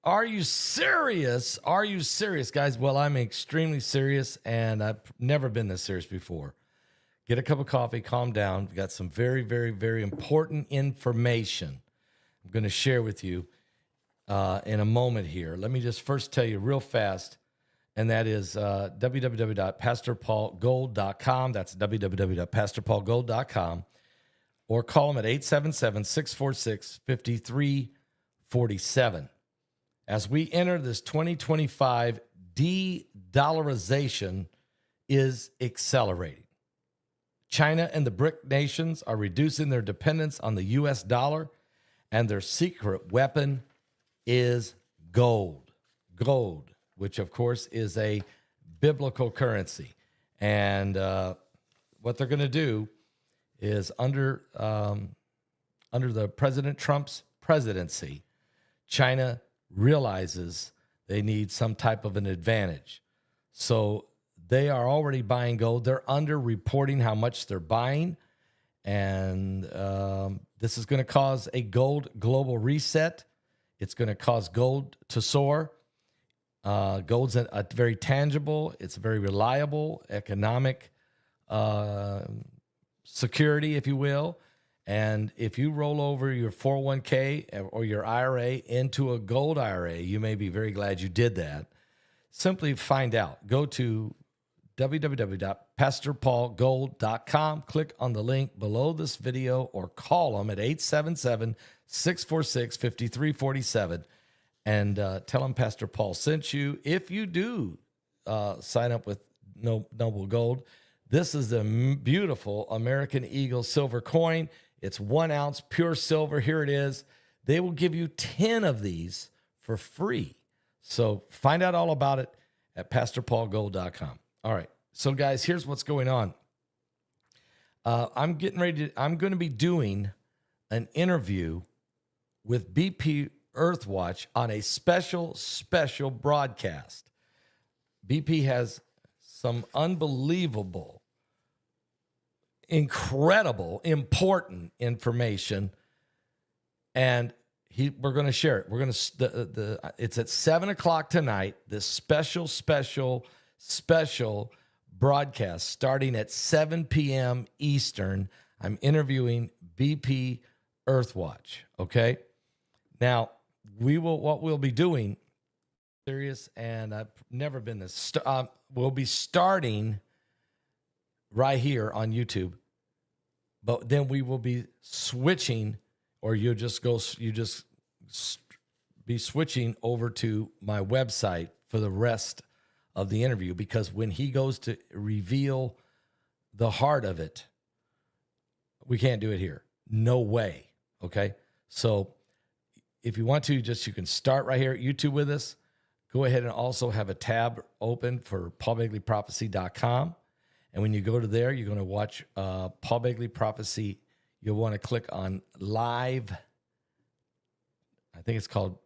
Are you serious? Are you serious, guys? Well, I'm extremely serious, and I've never been this serious before. Get a cup of coffee, calm down. We've got some very, very, very important information I'm going to share with you in a moment here. Let me just first tell you real fast, and that is www.pastorpaulgold.com. That's www.pastorpaulgold.com. Or call them at 877-646-5347. As we enter this 2025, de-dollarization is accelerating. China and the BRIC nations are reducing their dependence on the U.S. dollar, and their secret weapon is gold. Gold, which, of course, is a biblical currency. And what they're going to do is under the President Trump's presidency, China realizes they need some type of an advantage. So they are already buying gold. They're under-reporting how much they're buying. And this is going to cause a gold global reset. It's going to cause gold to soar. Gold's a very tangible, it's very reliable economic security, if you will. And if you roll over your 401k or your IRA into a gold IRA, you may be very glad you did that. Simply find out. Go to www.pastorpaulgold.com. Click on the link below this video or call them at 877-646-5347 and tell them Pastor Paul sent you. If you do sign up with Noble Gold, this is the beautiful American Eagle silver coin. It's 1 ounce pure silver. Here it is. They will give you 10 of these for free. So find out all about it at pastorpaulgold.com. All right. So, guys, here's what's going on. I'm going to be doing an interview with BP Earthwatch on a special broadcast. BP has some unbelievable, incredible, important information, and we're going to share it. We're going to it's at 7:00 tonight. This special broadcast starting at 7 p.m. Eastern. I'm interviewing BP Earthwatch. Okay, now what we'll be doing. Serious, and I've never been this. We'll be starting right here on YouTube, but then we will be switching, or you just be switching over to my website for the rest of the interview, because when he goes to reveal the heart of it, we can't do it here. No way. Okay. So if you want to, you can start right here at YouTube with us. Go ahead and also have a tab open for PaulBegleyProphecy.com. And when you go to there, you're going to watch Paul Begley Prophecy. You'll want to click on live. I think it's called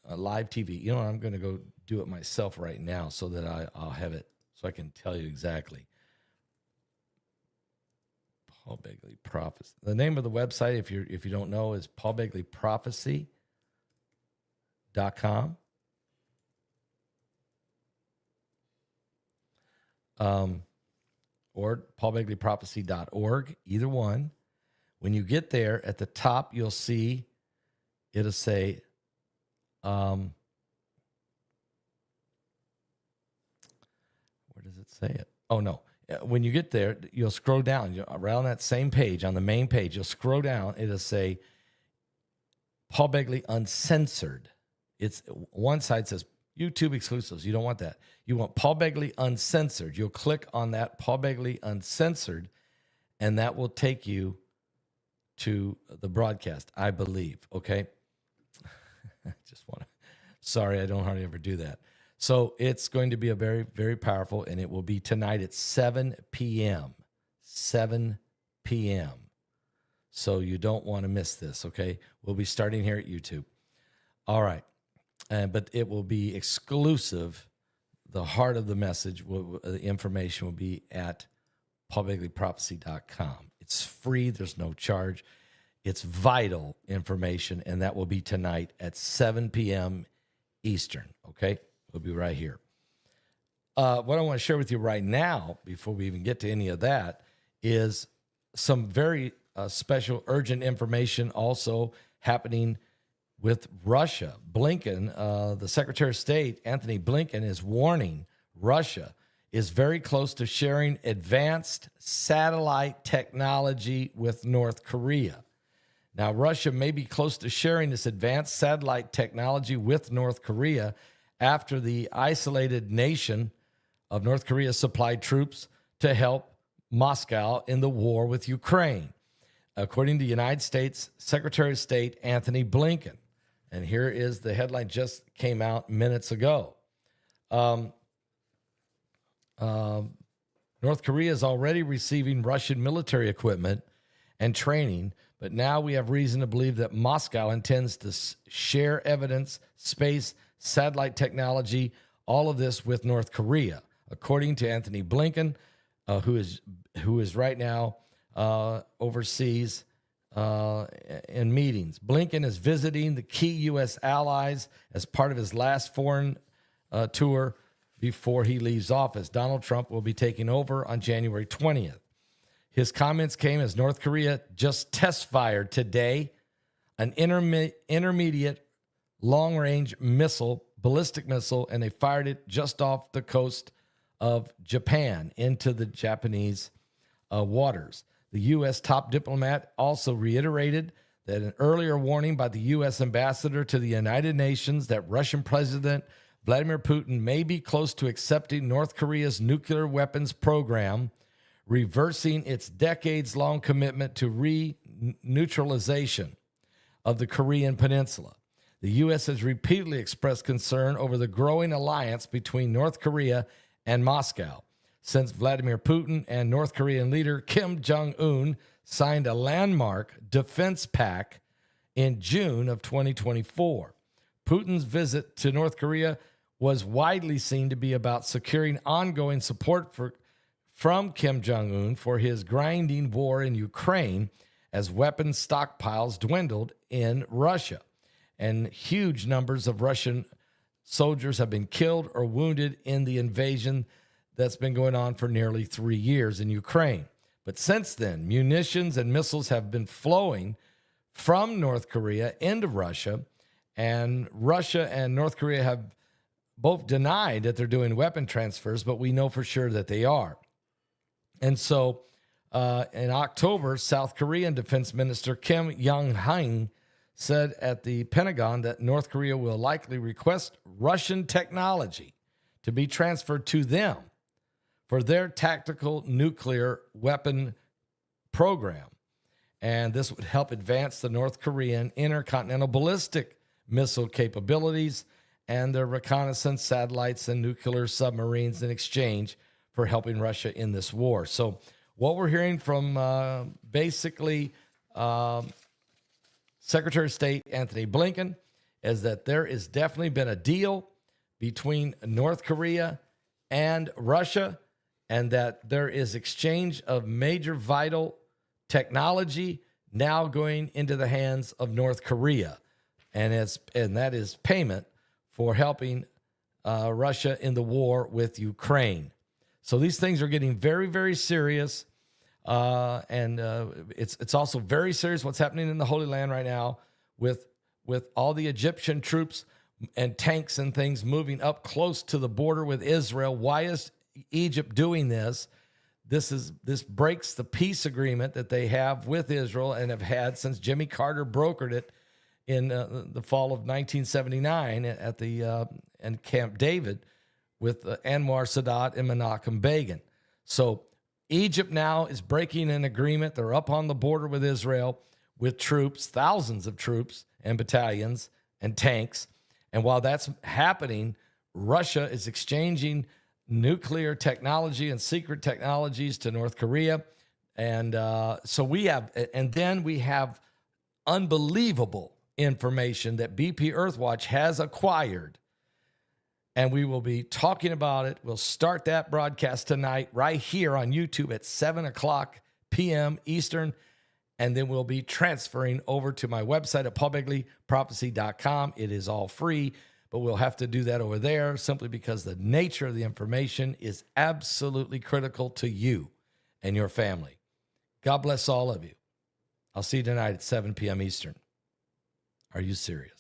live TV. You know what? I'm going to go do it myself right now so that I'll have it so I can tell you exactly. Paul Begley Prophecy. The name of the website, if you don't know, is PaulBegleyProphecy.com. Or paulbegleyprophecy.org, either one. When you get there, at the top, you'll see it'll say, where does it say it? Oh, no. When you get there, you'll scroll down. Around that same page, on the main page, you'll scroll down. It'll say Paul Begley Uncensored. It's one side says YouTube exclusives. You don't want that. You want Paul Begley Uncensored. You'll click on that Paul Begley Uncensored, and that will take you to the broadcast, I believe. Okay. Sorry, I don't hardly ever do that. So it's going to be a very, very powerful, and it will be tonight at 7 p.m. 7 p.m. So you don't want to miss this. Okay. We'll be starting here at YouTube. All right. But it will be exclusive. The heart of the message, the information will be at paulbegleyprophecy.com. It's free. There's no charge. It's vital information, and that will be tonight at 7 p.m. Eastern. Okay, we'll be right here. What I want to share with you right now, before we even get to any of that, is some very special, urgent information also happening with Russia. Blinken, the Secretary of State, Anthony Blinken, is warning Russia is very close to sharing advanced satellite technology with North Korea. Now, Russia may be close to sharing this advanced satellite technology with North Korea after the isolated nation of North Korea supplied troops to help Moscow in the war with Ukraine, according to United States Secretary of State Anthony Blinken. And here is the headline, just came out minutes ago. North Korea is already receiving Russian military equipment and training, but now we have reason to believe that Moscow intends to share evidence, space, satellite technology, all of this with North Korea, according to Anthony Blinken, who is right now overseas in meetings. Blinken is visiting the key U.S. allies as part of his last foreign tour before he leaves office. Donald Trump will be taking over on January 20th. His comments came as North Korea just test fired today an intermediate long-range missile, ballistic missile, and they fired it just off the coast of Japan into the Japanese waters. The U.S. top diplomat also reiterated that an earlier warning by the U.S. ambassador to the United Nations that Russian President Vladimir Putin may be close to accepting North Korea's nuclear weapons program, reversing its decades-long commitment to re-neutralization of the Korean Peninsula. The U.S. has repeatedly expressed concern over the growing alliance between North Korea and Moscow since Vladimir Putin and North Korean leader Kim Jong-un signed a landmark defense pact in June of 2024. Putin's visit to North Korea was widely seen to be about securing ongoing support from Kim Jong-un for his grinding war in Ukraine as weapons stockpiles dwindled in Russia. And huge numbers of Russian soldiers have been killed or wounded in the invasion that's been going on for nearly 3 years in Ukraine. But since then, munitions and missiles have been flowing from North Korea into Russia, and Russia and North Korea have both denied that they're doing weapon transfers, but we know for sure that they are. And so in October, South Korean Defense Minister Kim Yong-hae said at the Pentagon that North Korea will likely request Russian technology to be transferred to them for their tactical nuclear weapon program. And this would help advance the North Korean intercontinental ballistic missile capabilities and their reconnaissance satellites and nuclear submarines in exchange for helping Russia in this war. So what we're hearing from basically Secretary of State Anthony Blinken is that there has definitely been a deal between North Korea and Russia, and that there is exchange of major vital technology now going into the hands of North Korea. And that is payment for helping Russia in the war with Ukraine. So these things are getting very, very serious. And it's also very serious what's happening in the Holy Land right now with all the Egyptian troops and tanks and things moving up close to the border with Israel. Why is Egypt doing this? This breaks the peace agreement that they have with Israel and have had since Jimmy Carter brokered it in the fall of 1979 at the in Camp David with Anwar Sadat and Menachem Begin. So Egypt now is breaking an agreement. They're up on the border with Israel with troops, thousands of troops and battalions and tanks. And while that's happening, Russia is exchanging nuclear technology and secret technologies to North Korea. And then we have unbelievable information that BP Earthwatch has acquired. And we will be talking about it. We'll start that broadcast tonight right here on YouTube at 7 o'clock p.m. Eastern. And then we'll be transferring over to my website at paulbegleyprophecy.com. It is all free. but we'll have to do that over there simply because the nature of the information is absolutely critical to you and your family. God bless all of you. I'll see you tonight at 7 p.m. Eastern. Are you serious?